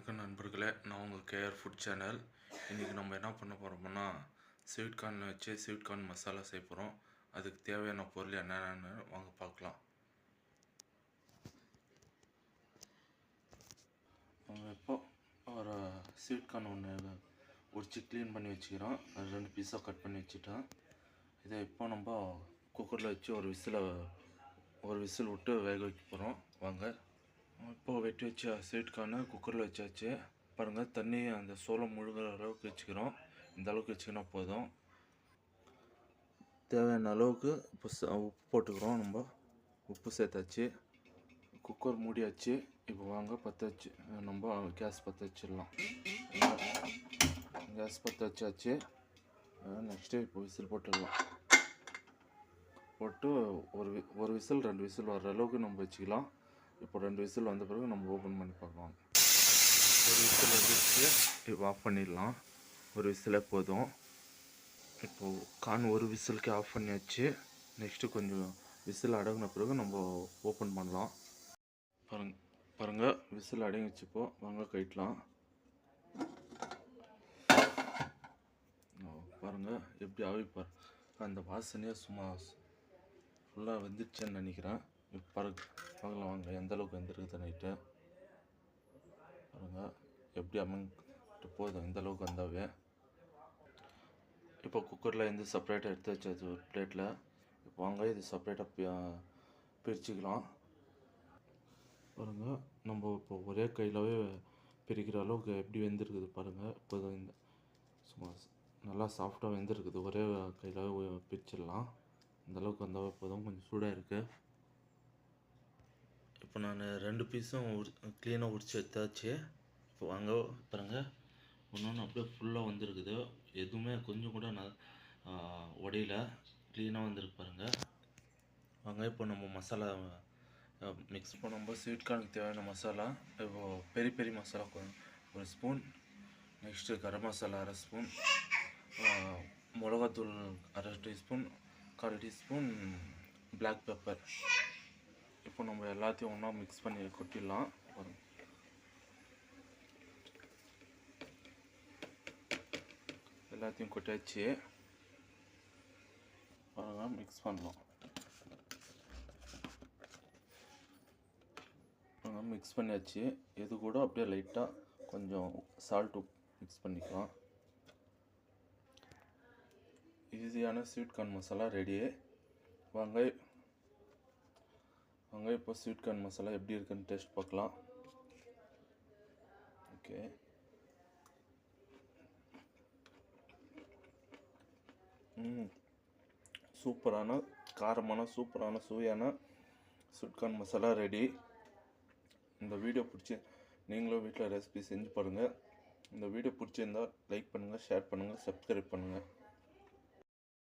வணக்கம் நண்பர்களே, நான் உங்கள் கேஆர் ஃபுட் சேனல். இன்றைக்கி நம்ம என்ன பண்ண போகிறோம்னா ஸ்வீட் கார்ன் வச்சு ஸ்வீட் கார்ன் மசாலா செய்ய போகிறோம். அதுக்கு தேவையான பொருள் என்னென்னு வாங்க பார்க்கலாம். இப்போ ஒரு ஸ்வீட் கார்ன் ஒன்று உரிச்சு க்ளீன் பண்ணி வச்சுக்கிறோம். அது 2 பீஸாக கட் பண்ணி வச்சுட்டோம். இதை இப்போ நம்ம குக்கரில் வச்சு ஒரு விசில் விட்டு வேக வைக்க போகிறோம். வாங்க. இப்போது வெட்டி வச்ச ஸ்வீட் கார்னு குக்கரில் வச்சாச்சு. பாருங்கள், தண்ணி அந்த சோளம் முழுகிற அளவுக்கு வச்சுக்கிறோம். இந்த அளவுக்கு வச்சுக்கினா போதும். தேவையான அளவுக்கு இப்போ உப்பு போட்டுக்கிறோம். நம்ம உப்பு சேர்த்தாச்சு. குக்கர் மூடியாச்சு. இப்போ வாங்க நம்ம கேஸ் பற்ற வச்சிடலாம். கேஸ் பற்ற வச்சாச்சு. நெக்ஸ்ட்டு இப்போ விசில் போட்டுடலாம். போட்டு ஒரு விசில் 2 விசில் வர்ற அளவுக்கு நம்ம வச்சுக்கலாம். இப்போ 2 விசில் வந்த பிறகு நம்ம ஓப்பன் பண்ணி பார்க்கலாம். ஒரு விசில் வந்துச்சு. இப்போ ஆஃப் பண்ணிடலாம். ஒரு விசிலே போதும். இப்போது கார்ன் ஒரு விசிலுக்கு ஆஃப் பண்ணியாச்சு. நெக்ஸ்ட்டு கொஞ்சம் விசில் அடங்கின பிறகு நம்ம ஓப்பன் பண்ணலாம். பாருங்கள், விசில் அடங்கிச்சுப்போ வாங்க கட்டலாம். பாருங்கள் எப்படி ஆவிப்பார். அந்த வாசனையே சும்மா ஃபுல்லாக வந்துடுச்சுன்னு நினைக்கிறேன். இப்போ பார்க்கலாம் வாங்க எந்த அளவுக்கு வந்துருக்குது நைட்டு. பாருங்கள் எப்படி அமைட்டு போதும். இந்த அளவுக்கு வந்தாவே இப்போ குக்கரில் இருந்து செப்பரேட்டாக எடுத்து வச்சாச்சு ஒரு பிளேட்டில். இப்போ வாங்க இது செப்பரேட்டாக பிரிச்சுக்கலாம். பாருங்கள், நம்ம இப்போ ஒரே கையிலவே பிரிக்கிற அளவுக்கு எப்படி வெந்திருக்குது பாருங்கள். இப்போ இந்த சும்மா நல்லா சாஃப்டாக வெந்திருக்குது. ஒரே கையிலவே பிரிச்சிடலாம். இந்த அளவுக்கு வந்தாவே போதும். கொஞ்சம் சூடாக இருக்குது. இப்போ நான் 2 பீஸும் க்ளீனாக உரிச்சு எடுத்தாச்சு. இப்போ வாங்க பாருங்கள், ஒன்று அப்படியே ஃபுல்லாக வந்துருக்குது. எதுவுமே கொஞ்சம் கூட உடையில க்ளீனாக வந்துருக்கு பாருங்கள். வாங்க இப்போ நம்ம மசாலா மிக்ஸ் பண்ணும்போது ஸ்வீட் கார்னுக்கு தேவையான மசாலா. இப்போது பெரிய பெரிய மசாலா ஒரு spoon, next garam masala 1/2 spoon, மிளகாத்தூள் 1/2 டீஸ்பூன், 1/4 டீஸ்பூன் பிளாக் பெப்பர். இப்போ நம்ம எல்லாத்தையும் ஒன்றா மிக்ஸ் பண்ணி கொட்டிடலாம். எல்லாத்தையும் கொட்டாச்சு. பாருங்கள், மிக்ஸ் பண்ணலாம். மிக்ஸ் பண்ணியாச்சு. இது கூட அப்படியே லைட்டாக கொஞ்சம் சால்ட்டு மிக்ஸ் பண்ணிக்கலாம். ஈஸியான ஸ்வீட் கார்ன் மசாலா ரெடி. வாங்க இப்போ ஸ்வீட் கார்ன் மசாலா எப்படி இருக்குன்னு டேஸ்ட் பார்க்கலாம். ஓகே, சூப்பரான காரமான சூப்பரான சுவையான ஸ்வீட் கார்ன் மசாலா ரெடி. இந்த வீடியோ பிடிச்சி நீங்களும் வீட்டில் ரெசிபி செஞ்சு பாருங்கள். இந்த வீடியோ பிடிச்சிருந்தால் லைக் பண்ணுங்கள், ஷேர் பண்ணுங்கள், சப்ஸ்கிரைப் பண்ணுங்கள்.